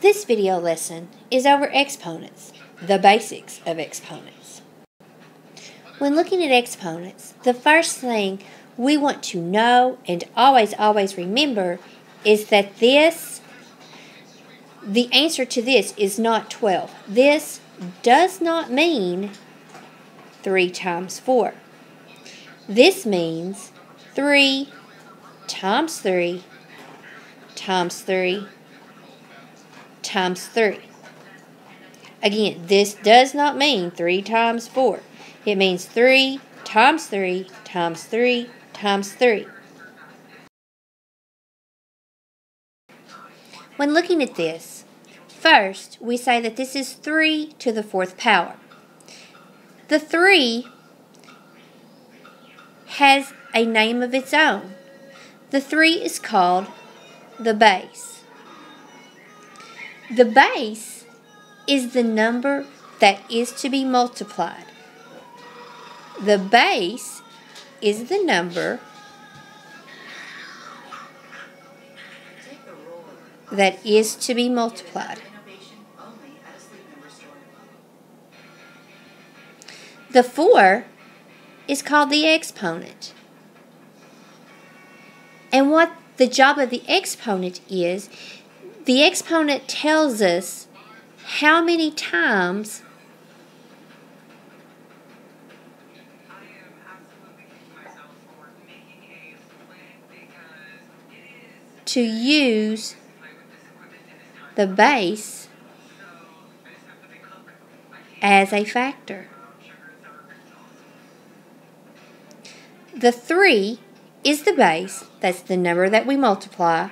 This video lesson is over exponents, the basics of exponents. When looking at exponents, the first thing we want to know and always remember is that the answer to this is not 12. This does not mean 3 times 4. This means 3 times 3 times 3 times 3. Again, this does not mean 3 times 4. It means 3 times 3 times 3 times 3. When looking at this, first we say that this is 3 to the 4th power. The 3 has a name of its own. The 3 is called the base. The base is the number that is to be multiplied. The base is the number that is to be multiplied. The 4 is called the exponent. And what the job of the exponent is, the exponent tells us how many times to use the base as a factor. The 3 is the base, that's the number that we multiply.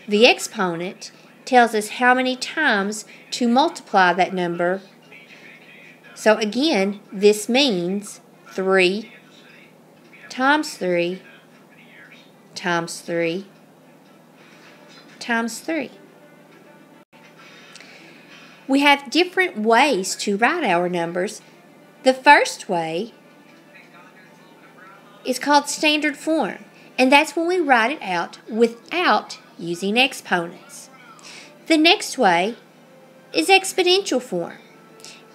The exponent tells us how many times to multiply that number. So again, this means 3 times 3 times 3 times 3. We have different ways to write our numbers. The first way is called standard form, and that's when we write it out without using exponents. The next way is exponential form.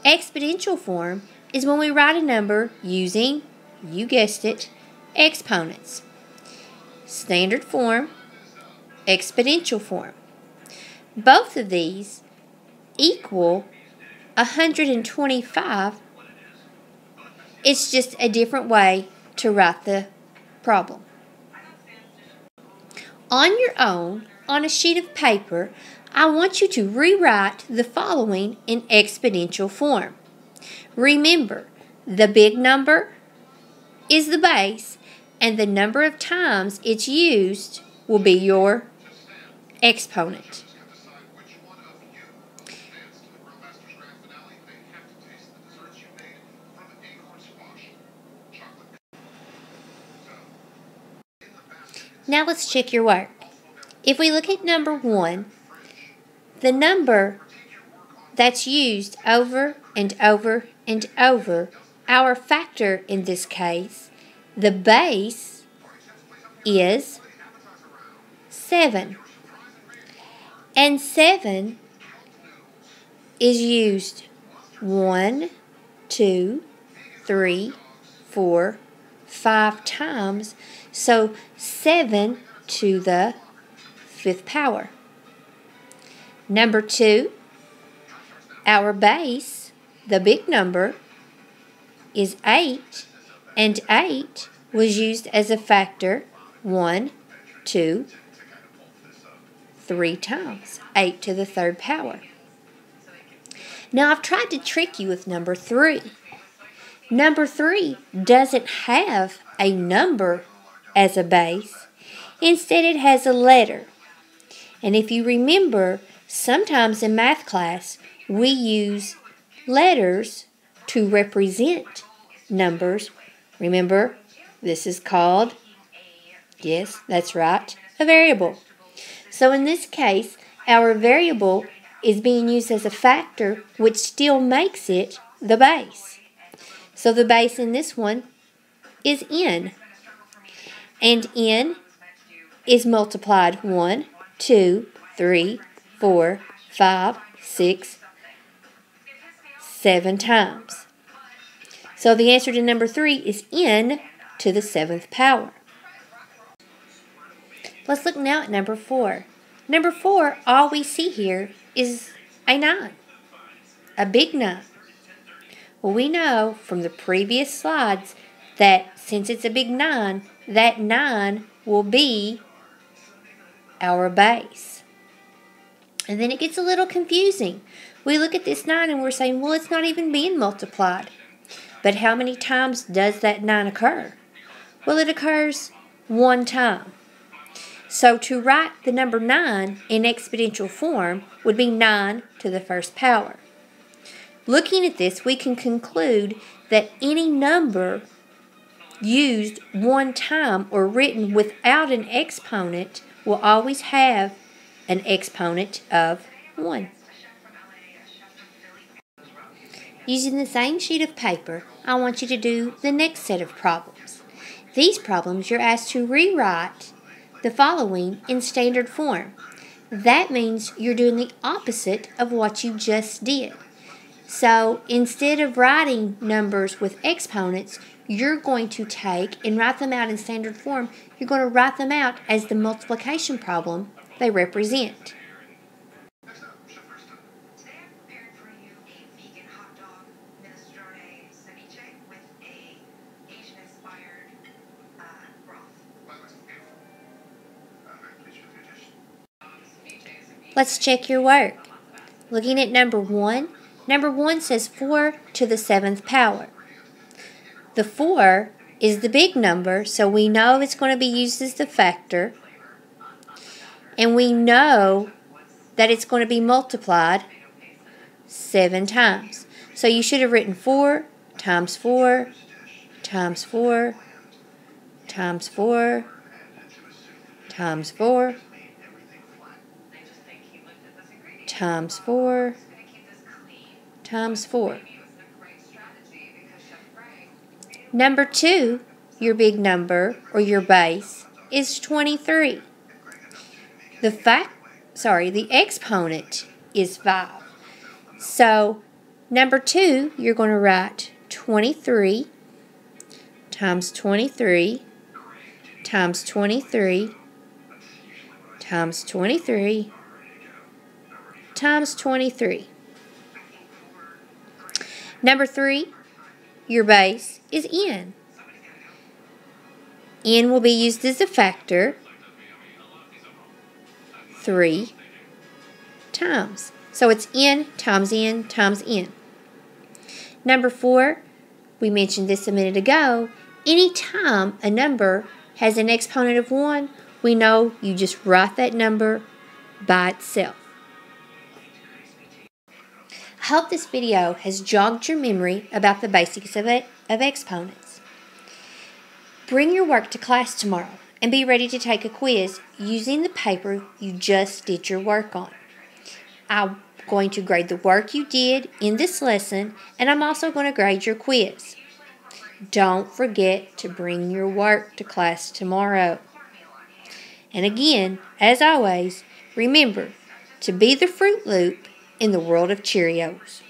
Exponential form is when we write a number using, you guessed it, exponents. Standard form, exponential form. Both of these equal 125. It's just a different way to write the problem. On your own, on a sheet of paper, I want you to rewrite the following in exponential form. Remember, the big number is the base, and the number of times it's used will be your exponent. Now let's check your work. If we look at number 1, the number that's used over and over and over, our factor in this case, the base is 7. And 7 is used 1, 2, 3, 4, 5 times. So 7 to the 5th power. Number 2, our base, the big number, is 8, and 8 was used as a factor 1, 2, 3 times, 8 to the 3rd power. Now I've tried to trick you with number 3. Number 3 doesn't have a number as a base. Instead, it has a letter. And if you remember, sometimes in math class, we use letters to represent numbers. Remember, this is called, yes, that's right, a variable. So in this case, our variable is being used as a factor, which still makes it the base. So the base in this one is n. And n is multiplied 1, 2, 3, 4, 5, 6, 7 times. So the answer to number 3 is n to the 7th power. Let's look now at number 4. Number 4, all we see here is a 9, a big 9. Well, we know from the previous slides that since it's a big 9, that 9 will be our base. And then it gets a little confusing. We look at this 9 and we're saying, well, it's not even being multiplied. But how many times does that 9 occur? Well, it occurs 1 time. So to write the number 9 in exponential form would be 9 to the 1st power. Looking at this, we can conclude that any number used 1 time or written without an exponent will always have an exponent of 1. Using the same sheet of paper, I want you to do the next set of problems. These problems, you're asked to rewrite the following in standard form. That means you're doing the opposite of what you just did. So instead of writing numbers with exponents, you're going to take and write them out in standard form. You're going to write them out as the multiplication problem they represent. Let's check your work. Looking at number 1, number 1 says 4 to the 7th power. The 4 is the big number, so we know it's going to be used as the factor. And we know that it's going to be multiplied 7 times. So you should have written 4 times 4 times 4 times 4 times 4 times 4 times 4. Number 2, your big number or your base, is 23. The exponent is 5. So number 2, you're going to write 23 times 23 times 23 times 23 times 23. Number 3, your base is n. N will be used as a factor 3 times. So it's n times n times n. Number 4, we mentioned this a minute ago. Anytime a number has an exponent of 1, we know you just write that number by itself. I hope this video has jogged your memory about the basics of exponents. Bring your work to class tomorrow and be ready to take a quiz using the paper you just did your work on. I'm going to grade the work you did in this lesson, and I'm also going to grade your quiz. Don't forget to bring your work to class tomorrow. And again, as always, remember to be the Fruit Loop in the world of Cheerios.